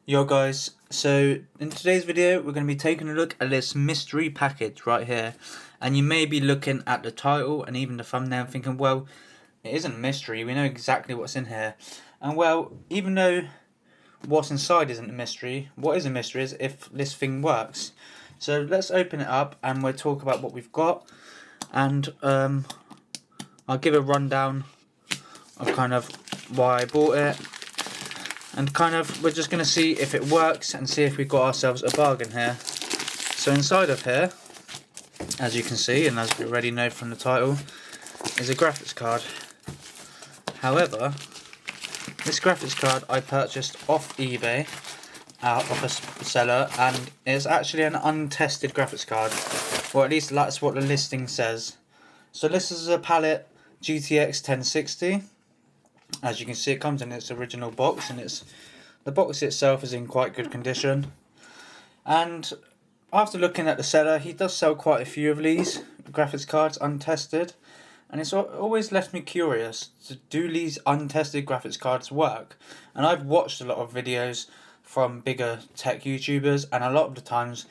Yo guys, so in today's video we're going to be taking a look at this mystery package right here, and you may be looking at the title and even the thumbnail thinking, well, it isn't a mystery, we know exactly what's in here. And well, even though what's inside isn't a mystery, what is a mystery is if this thing works. So let's open it up and we'll talk about what we've got, and I'll give a rundown of kind of why I bought it. And kind of, we're just going to see if it works and see if we've got ourselves a bargain here. So inside of here, as you can see, and as we already know from the title, is a graphics card. However, this graphics card I purchased off eBay, out of a seller, and it's actually an untested graphics card. Or at least that's what the listing says. So this is a Palette GTX 1060. As you can see, it comes in its original box, and the box itself is in quite good condition. And after looking at the seller, he does sell quite a few of these graphics cards untested, and it's always left me curious, do these untested graphics cards work? And I've watched a lot of videos from bigger tech YouTubers, and a lot of the times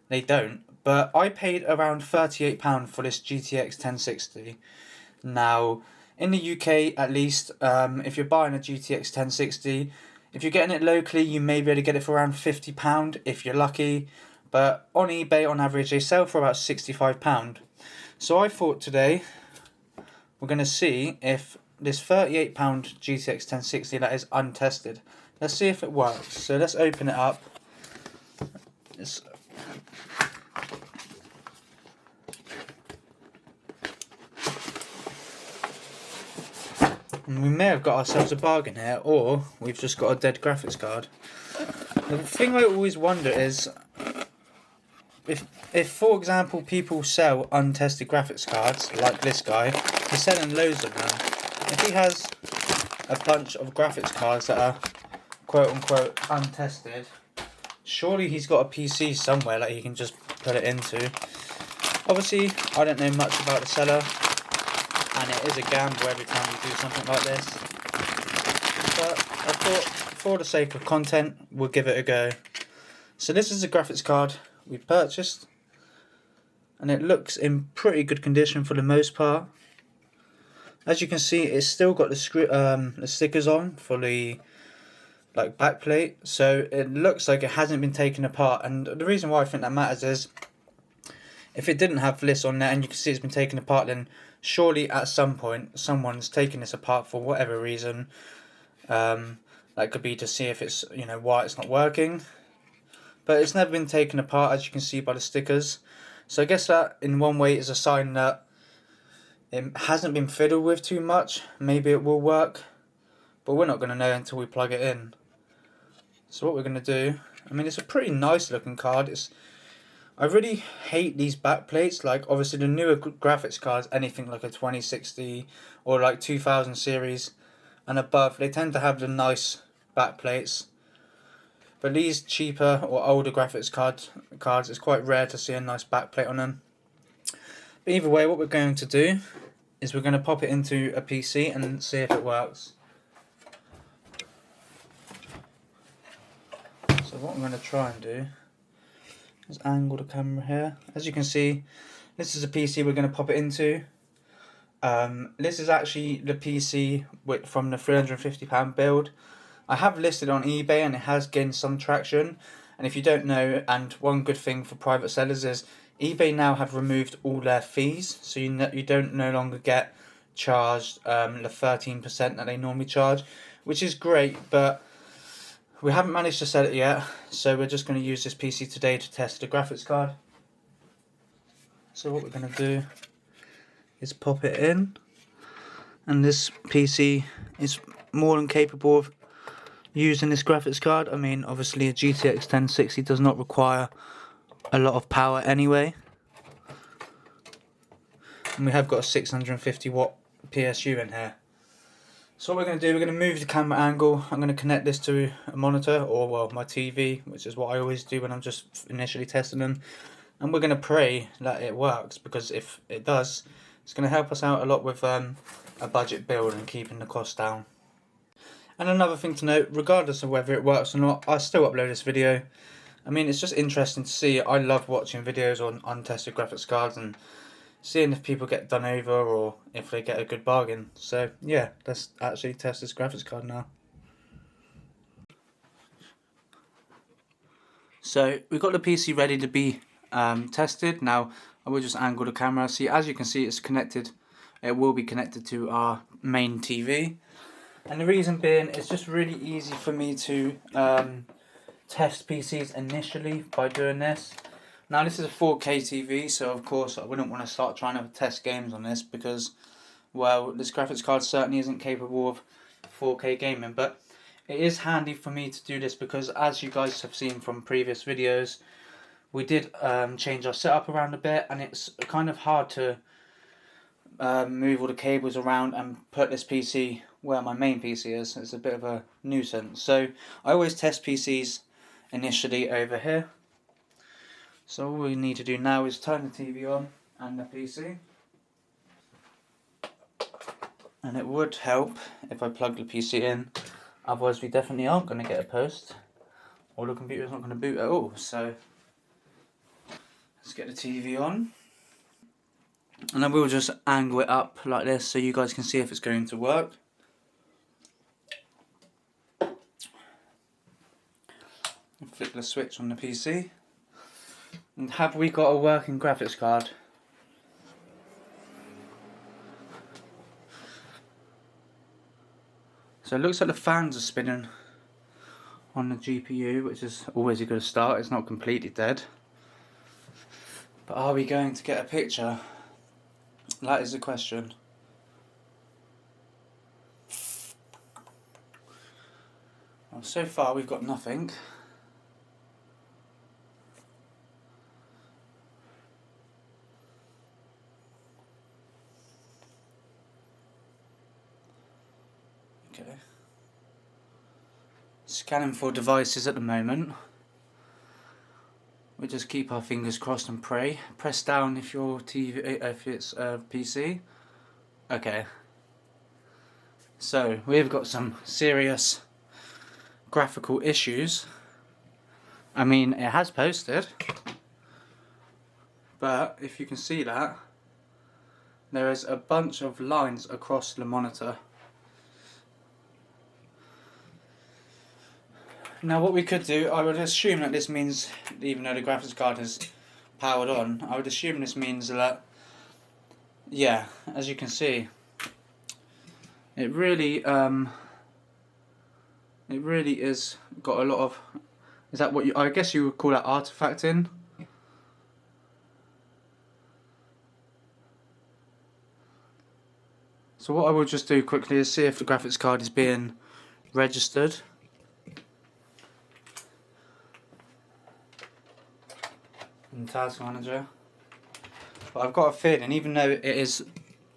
they don't. But I paid around £38 for this GTX 1060. Now, in the UK, at least, if you're buying a GTX 1060, if you're getting it locally, you may be able to get it for around £50 if you're lucky. But on eBay, on average, they sell for about £65. So I thought today we're going to see if this £38 GTX 1060 that is untested, let's see if it works. So let's open it up. And we may have got ourselves a bargain here, or we've just got a dead graphics card. The thing I always wonder is, if for example people sell untested graphics cards, like this guy, he's selling loads of them. If he has a bunch of graphics cards that are quote unquote untested, surely he's got a PC somewhere that he can just put it into. Obviously, I don't know much about the seller, and it is a gamble every time you do something like this. But I thought, for the sake of content, we'll give it a go. So this is a graphics card we purchased, and it looks in pretty good condition for the most part. As you can see, it's still got the stickers on for the back plate, so it looks like it hasn't been taken apart. And the reason why I think that matters is, if it didn't have this on there and you can see it's been taken apart, then surely at some point someone's taken this apart for whatever reason. That could be to see if it's, why it's not working. But it's never been taken apart, as you can see by the stickers. So I guess that in one way is a sign that it hasn't been fiddled with too much. Maybe it will work, but we're not going to know until we plug it in. So what we're going to do, it's a pretty nice looking card. I really hate these back plates. Like, obviously the newer graphics cards, anything like a 2060 or like 2000 series and above, they tend to have the nice back plates. But these cheaper or older graphics cards, it's quite rare to see a nice back plate on them. But either way, what we're going to do is we're going to pop it into a PC and see if it works. So what I'm going to try and do, let's angle the camera here. As you can see, this is a PC we're going to pop it into. This is actually the PC from the £350 build. I have listed on eBay and it has gained some traction. And if you don't know, and one good thing for private sellers is eBay now have removed all their fees, so you don't no longer get charged the 13% that they normally charge, which is great. But we haven't managed to sell it yet, so we're just going to use this PC today to test the graphics card. So what we're going to do is pop it in, and this PC is more than capable of using this graphics card. Obviously a GTX 1060 does not require a lot of power anyway, and we have got a 650 watt PSU in here. So what we're going to do, we're going to move the camera angle. I'm going to connect this to a monitor, or well, my TV, which is what I always do when I'm just initially testing them. And we're going to pray that it works, because if it does, it's going to help us out a lot with a budget build and keeping the cost down. And another thing to note, regardless of whether it works or not, I still upload this video. I mean, it's just interesting to see. I love watching videos on untested graphics cards and seeing if people get done over or if they get a good bargain. So yeah, let's actually test this graphics card now. So we've got the PC ready to be tested. Now I will just angle the camera. See, as you can see, it's connected. It will be connected to our main TV. And the reason being, it's just really easy for me to test PCs initially by doing this. Now this is a 4K TV, so of course I wouldn't want to start trying to test games on this because, well, this graphics card certainly isn't capable of 4K gaming, but it is handy for me to do this because, as you guys have seen from previous videos, we did change our setup around a bit, and it's kind of hard to move all the cables around and put this PC where my main PC is. It's a bit of a nuisance. So I always test PCs initially over here. So all we need to do now is turn the TV on and the PC. And it would help if I plug the PC in. Otherwise we definitely aren't going to get a post. Or the computer's not going to boot at all. So let's get the TV on. And then we'll just angle it up like this so you guys can see if it's going to work. Flip the switch on the PC. And have we got a working graphics card? So it looks like the fans are spinning on the GPU, which is always a good start. It's not completely dead. But are we going to get a picture? That is the question. Well, so far we've got nothing. Okay. Scanning for devices at the moment. We just keep our fingers crossed and pray. Press down if your TV, if it's a PC. Okay. So we've got some serious graphical issues. I mean, it has posted, but if you can see that, there is a bunch of lines across the monitor. Now what we could do, I would assume that this means, even though the graphics card is powered on, I would assume this means that, yeah, as you can see, it really is got a lot of, is that what you, I guess you would call that artifacting? So what I will just do quickly is see if the graphics card is being registered. In Task Manager. But I've got a feeling, even though it is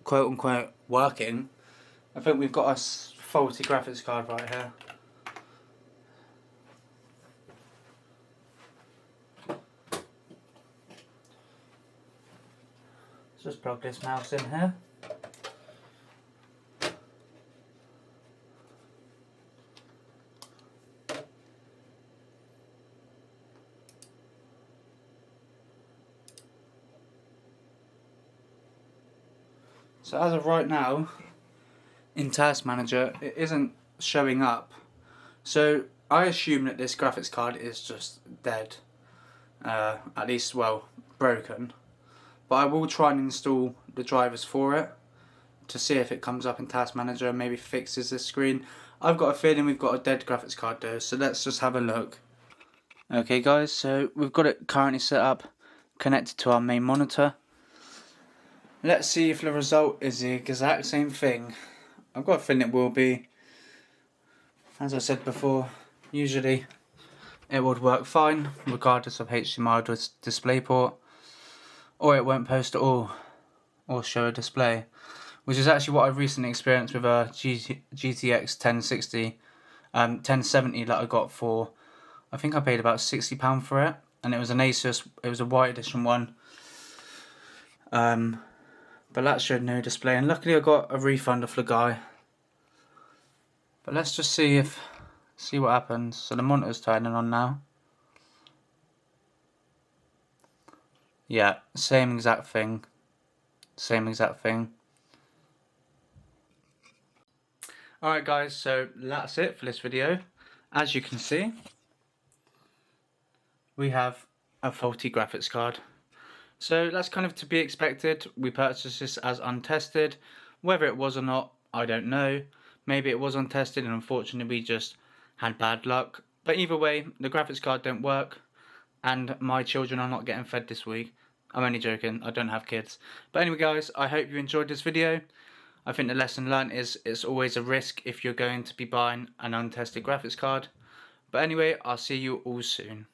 quote unquote working, I think we've got a faulty graphics card right here. Let's just plug this mouse in here. So as of right now, in Task Manager, it isn't showing up. So I assume that this graphics card is just dead. At least, well, broken. But I will try and install the drivers for it to see if it comes up in Task Manager and maybe fixes this screen. I've got a feeling we've got a dead graphics card though, so let's just have a look. Okay guys, so we've got it currently set up, connected to our main monitor. Let's see if the result is the exact same thing. I've got a feeling it will be. As I said before, usually it would work fine regardless of HDMI or DisplayPort, or it won't post at all or show a display, which is actually what I've recently experienced with a GTX 1070 that I got for, I think I paid about £60 for it, and it was an Asus, it was a white edition one. But that showed no display, and luckily I got a refund off the guy. But let's just see what happens. So the monitor's turning on now. Yeah, same exact thing. Same exact thing. Alright guys, so that's it for this video. As you can see, we have a faulty graphics card. So that's kind of to be expected. We purchased this as untested. Whether it was or not, I don't know. Maybe it was untested and unfortunately we just had bad luck. But either way, the graphics card don't work and my children are not getting fed this week. I'm only joking, I don't have kids. But anyway guys, I hope you enjoyed this video. I think the lesson learned is it's always a risk if you're going to be buying an untested graphics card. But anyway, I'll see you all soon.